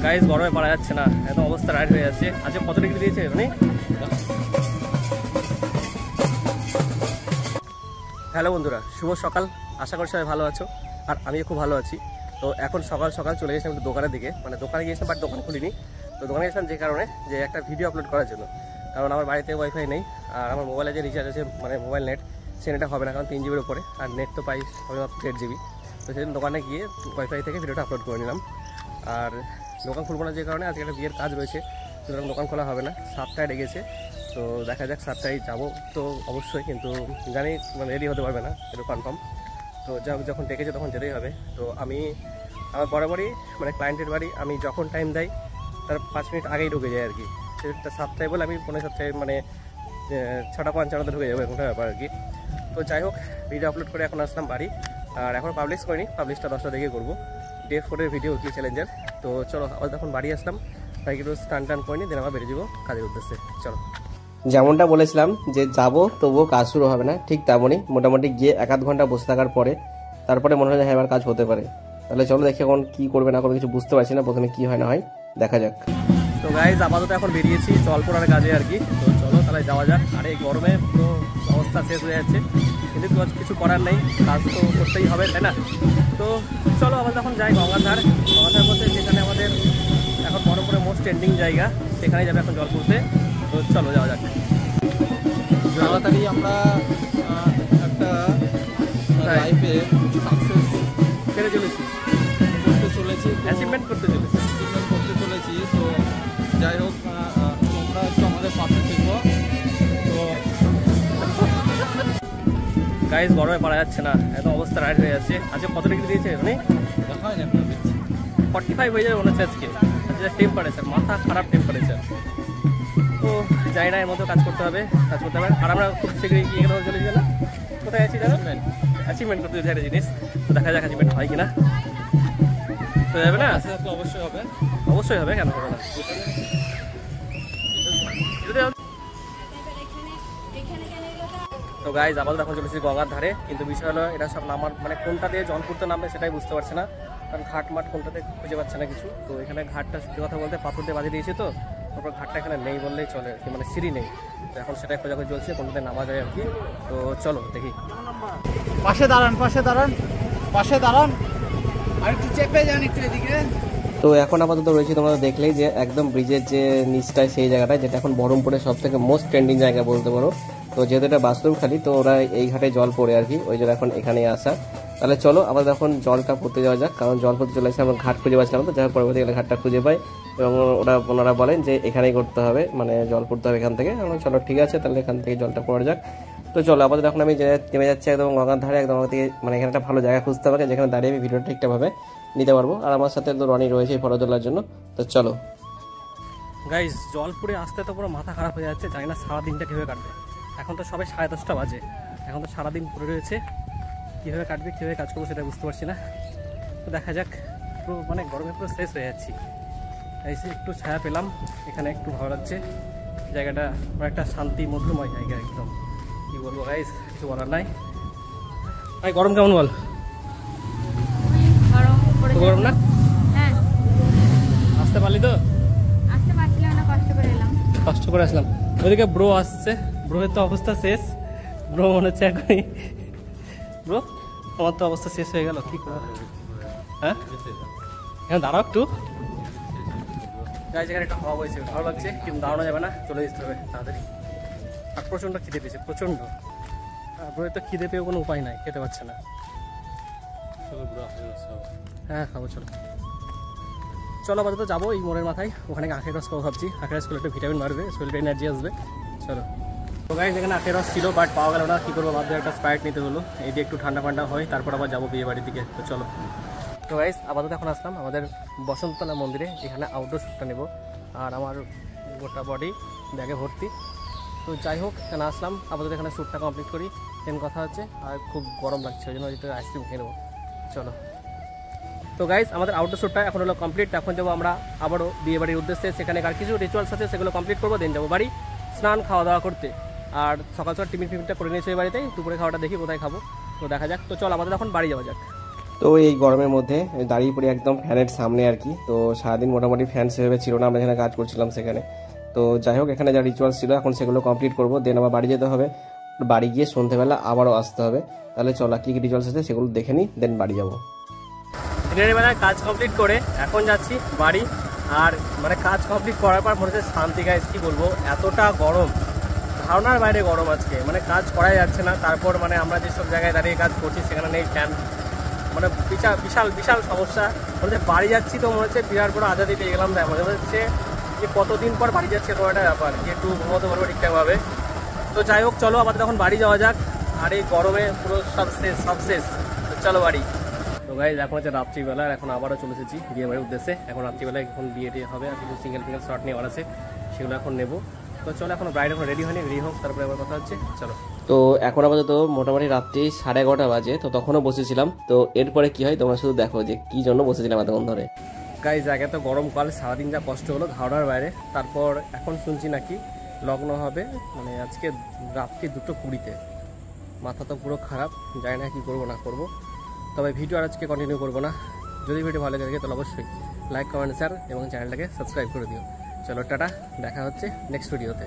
Guys গরমে পারা যাচ্ছে না, একদম অবস্থা রাইট হয়ে যাচ্ছে। আজকে কত ডিগ্রি দিয়েছে মানে? হ্যালো বন্ধুরা, শুভ সকাল। আশা করি সবাই ভালো আছো, আর আমিও খুব ভালো আছি। তো এখন সকাল সকাল চলে গেছিলাম একটু দোকানের দিকে, মানে দোকানে গিয়েছিলাম বাট দোকান খুলিনি। তো দোকানে গেছিলাম যে কারণে, যে একটা ভিডিও আপলোড করার জন্য। কারণ আমার বাড়িতে ওয়াইফাই নেই, আর আমার মোবাইলে যে রিচার্জ আছে মানে মোবাইল নেট, সে নেটটা হবে না, কারণ 3 জিবির উপরে, আর নেট তো পাই সবেমাত্র 8 জিবি। তো সেদিন দোকানে গিয়ে ওয়াইফাই থেকে ভিডিওটা আপলোড করে নিলাম। আর দোকান খুলবো না যে কারণে, আজকে একটা বিয়ের কাজ রয়েছে, সুতরাং দোকান খোলা হবে না। 7টায় ডেকেছে, তো দেখা যাক 7টায় যাবো তো অবশ্যই, কিন্তু জানি মানে রেডি হতে পারবে না, এটা কনফার্ম। তো যখন ডেকেছে তখন যেতেই হবে। তো আমি আমার বরাবরই মানে ক্লায়েন্টের বাড়ি আমি যখন টাইম দেয় তার 5 মিনিট আগেই ঢুকে যায় আর কি। সেটা 7টায় বলে আমি 5:45 মানে 6:55 ঢুকে যাবো, এরকমটা ব্যাপার আর কি। তো যাই হোক, ভিডিও আপলোড করে এখন আসলাম বাড়ি, আর এখন পাবলিশ করিনি, পাবলিশটা 10টা দিকে করবো। ডে 4-এর ভিডিও উইকলি চ্যালেঞ্জের। তো চলো, আবার তখন বাড়ি আসলাম, তাই একটু স্টান টান করে নিই, দেন আবার বেরিয়ে যাবো কাজের উদ্দেশ্যে। চলো। যেমনটা বলেছিলাম যে যাবো, তবুও কাজ শুরু হবে না, ঠিক তেমনই মোটামুটি গিয়ে 1-2 ঘন্টা বসে থাকার পরে তারপরে মনে হয় যে হ্যাঁ এবার কাজ হতে পারে। তাহলে চলো দেখি এখন কী করবে না করবে, কিছু বুঝতে পারছি না, প্রথমে কী হয় না হয় দেখা যাক। তো গাইজ আপাতত এখন বেরিয়েছি জলপোড়ার কাজে আর কি। তো চলো তাহলে যাওয়া যাক। আর এই গরমে পুরো অবস্থা শেষ হয়ে যাচ্ছে, কিন্তু কিছু করার নেই, কাজ তো করতেই হবে, তাই না? তো চলো আমরা যখন যাই গঙ্গাধার বলতে, যেখানে আমাদের এখন বড়পুরে মোস্ট ট্রেন্ডিং জায়গা, সেখানেই যাবে এখন জল তুলতে। তো চলো যাওয়া যাক। তাড়াতাড়ি আমরা একটা লাইফে সাকসেস ফেলে চলেছি, অ্যাচিভমেন্ট করতে চলেছি। তো যাই হোক, তোমরা একটু আমাদের পাশে থেকো। তো গাইজ গরমে পারা যাচ্ছে না, একদম অবস্থা রাইট হয়ে যাচ্ছে। আজকে কত ডিগ্রি দিয়েছে মানে? 45 হয়ে যাবে মনে হচ্ছে আজকে। টেম্পারেচার মাথা খারাপ টেম্পারেচার। তো যাই না, এর মধ্যেও কাজ করতে হবে। আর আমরা খুব শীঘ্রই গিয়ে গেলে চলে যাবে না, কোথায় আছি জানো? অ্যাচিভমেন্ট করতে যদি একটা জিনিস, তো দেখা যাক অ্যাচিভমেন্ট হয় কিনা। তো যাবে না? অবশ্যই হবে, অবশ্যই হবে, কেন হবে না? তো গাইজ আপাতত এখন চলেছি গঙ্গার ধারে, কিন্তু বিষয় হলো এটা সব নামার মানে কোনটা দিয়ে জল করতে নামবে সেটাই বুঝতে পারছে না, কারণ ঘাট মাঠ কোনটাতে খুঁজে পাচ্ছে না কিছু। তো এখানে ঘাটটা সত্যি কথা বলতে পাথর দিয়ে বাঁধিয়ে দিয়েছে, তো তারপর ঘাটটা এখানে নেই বললেই চলে আর কি, মানে সিঁড়ি নেই। তো এখন সেটাই খোঁজাখুঁজি চলছে কোনটাতে নামা যায় আর কি। তো চলো দেখি। পাশে দাঁড়ান আর একটু চেপে যান একটু এদিকে। তো এখন আপাতত রয়েছে, তোমরা দেখলেই যে একদম ব্রিজের যে নিচটায় সেই জায়গাটায়, যেটা এখন বহরমপুরের সব থেকে মোস্ট ট্রেন্ডিং জায়গা বলতে পারো। তো যেহেতু এটা বাথরুম খালি, তো ওরা এই ঘাটে জল পড়ে আর কি, ওই জন্য এখন এখানেই আসা। তাহলে চলো আবার এখন জলটা পড়তে যাওয়া যাক, কারণ জল পড়তে চলে আসছে, আমরা ঘাট খুঁজে পাচ্ছিলাম। তো যাই হোক পরবর্তীকালে ঘাটটা খুঁজে পাই, এবং ওনারা বলেন যে এখানেই করতে হবে, মানে জল পড়তে হবে এখান থেকে। আমরা চলো ঠিক আছে, তাহলে এখান থেকে জলটা পড়া যাক। তো চলো আপাতত এখন আমি নেমে যাচ্ছি একদম গঙ্গার ধারে, একদম আমার থেকে মানে এখানে একটা ভালো জায়গা খুঁজতে হবে, যেখানে দাঁড়িয়ে আমি ভিডিওটা ঠিকঠাকভাবে নিতে পারবো। আর আমার সাথে তো রনি রয়েছে ফটো তোলার জন্য। তো চলো গাইজ, জল পড়ে আসতে তো পুরো মাথা খারাপ হয়ে যাচ্ছে, জানি না সারাদিনটা কীভাবে কাটবে। এখন তো সবাই 10:30 বাজে, এখন তো সারাদিন পড়ে রয়েছে, কীভাবে কাটবে কীভাবে কাজ করবো সেটা বুঝতে পারছি না। তো দেখা যাক, পুরো মানে গরমে পুরো শেষ হয়ে যাচ্ছি। এসে একটু ছায়া পেলাম, এখানে একটু ভালো লাগছে জায়গাটা, একটা শান্তি মধুময় জায়গা একদম। কি বলবো গাইজ, কিছু বলার নাই। ভাই গরম কেমন বল? গরম না? হ্যাঁ, আসতে পারলি তো? আসতে পারছিলাম না, কষ্ট করে আসলাম। ওইদিকে ব্রো আসছে, ব্রোয়ের তো অবস্থা শেষ। ব্রো মনে হচ্ছে এখনই, ব্রো তোমার তো অবস্থা শেষ হয়ে গেল, কি করা? হ্যাঁ এখানে দাঁড়াও একটু, গাইজ এখানে একটা হাওয়া বইছে, ভালো লাগছে, কিন্তু দাঁড়ানো যাবে না, চলে যেতে হবে তাড়াতাড়ি। আর প্রচণ্ড খিদে পেয়েছে, প্রচণ্ড। ব্রোয়ের তো খিদে পেয়েও কোনো উপায় নাই, খেতে পারছে না। হ্যাঁ খাবো, চলো আপাতত যাবো এই মোড়ের মাথায়, ওখানে আখের রস খাবো ভাবছি। আখের রস করলে একটু ভিটামিন বাড়বে, শরীরে এনার্জি আসবে। চলো। তো গাইজ এখানে আখের রস ছিল, বাট পাওয়া গেল না, কী করবো, ভাবতে একটা স্প্রাইট নিতে হলো। এই দিয়ে একটু ঠান্ডা ফান্ডা হয়, তারপর আবার যাবো বিয়ে বাড়ির দিকে। তো চলো। তো গাইজ আপাতত এখন আসলাম আমাদের বসন্ততলা মন্দিরে, এখানে আউটডোর শ্যুটটা নেবো। আর আমার গোটা বডি ব্যাগে ভর্তি। তো যাই হোক, এখানে আসলাম, আপাতত এখানে শ্যুটটা কমপ্লিট করি, দেন কথা হচ্ছে। আর খুব গরম লাগছে, ওই জন্য আইসক্রিম খেয়ে নেবো। চলো। তো গাইজ আমাদের আউটডোর শ্যুটটা এখন হলো কমপ্লিট। এখন যাবো আমরা আবারও বিয়ে বাড়ির উদ্দেশ্যে, সেখানে আর কিছু রিচুয়ালস আছে সেগুলো কমপ্লিট করবো, দেন যাবো বাড়ি স্নান খাওয়া দাওয়া করতে। আর সকাল সকাল টিফিনটা করে নিয়েছি ওই বাড়িতেই, দুপুরে খাওয়াটা দেখি কোথায় খাবো, তো দেখা যাক। তো চল আমাদের এখন বাড়ি যাওয়া যাক। তো এই গরমের মধ্যে দাঁড়িয়ে পড়ি একদম ফ্যানের সামনে আর কি। তো সারাদিন মোটামুটি ফ্যান সেভাবে ছিল না, আমরা যেখানে কাজ করছিলাম সেখানে। তো যাই হোক, এখানে যা রিচুয়ালস ছিল এখন সেগুলো কমপ্লিট করবো, দেন আবার বাড়ি যেতে হবে। বাড়ি গিয়ে সন্ধ্যেবেলা আবারও আসতে হবে। তাহলে চলো কী কী রিচুয়ালস আছে সেগুলো দেখে নিই, দেন বাড়ি যাবো। দিনের বেলায় কাজ কমপ্লিট করে এখন যাচ্ছি বাড়ি। আর মানে কাজ কমপ্লিট করার পর মনে হচ্ছে শান্তি, গাইস কি বলবো, এতটা গরম, ধারণার বাইরে গরম আজকে, মানে কাজ করাই যাচ্ছে না। তারপর মানে আমরা যেসব জায়গায় দাঁড়িয়ে কাজ করছি সেখানে নেই ফ্যান, মানে বিশাল বিশাল বিশাল সমস্যা। মনে হচ্ছে বাড়ি যাচ্ছি তো মনে হচ্ছে বিরাট বড় আজাদি পেয়ে গেলাম। মনে হচ্ছে যে কতদিন পর বাড়ি যাচ্ছে এরকম একটা ব্যাপার, যে একটু ঘুমোতে পারবো ঠিকঠাকভাবে। তো যাই হোক, চলো আবার তখন বাড়ি যাওয়া যাক। আর এই গরমে পুরো সব শেষ। তো চলো বাড়ি। তো গাইজ এখন হচ্ছে রাত্রিবেলা, এখন আবারও চলে এসেছি বিয়ে বাড়ির উদ্দেশ্যে। এখন রাত্রিবেলায় এখন বিয়ে হবে, আর কিছু সিঙ্গেল শর্ট নিয়ে আছে, সেগুলো এখন নেবো। তো চলো, এখন ব্রাইড এখন রেডি হয়নি, রেডি হোক তারপরে আবার কথা হচ্ছে, চলো। তো এখন আপাতত মোটামুটি রাত্রি 11:30 বাজে। তো তখনও বসেছিলাম। তো এরপরে কি হয় তোমরা শুধু দেখো যে কি জন্য বসেছিলাম এতক্ষণ ধরে। গাইজ আগে তো গরমকাল, সারাদিন যা কষ্ট হলো ধারণার বাইরে। তারপর এখন শুনছি নাকি লগ্ন হবে মানে আজকে রাত্রি 2:20-তে। মাথা তো পুরো খারাপ, জানি না কি করবো না করবো। তবে ভিডিও আর আজকে কন্টিনিউ করবো না। যদি ভিডিও ভালো লাগে তাহলে অবশ্যই লাইক, কমেন্ট, শেয়ার এবং চ্যানেলটাকে সাবস্ক্রাইব করে দিও। চলো টাটা, দেখা হচ্ছে নেক্সট ভিডিওতে।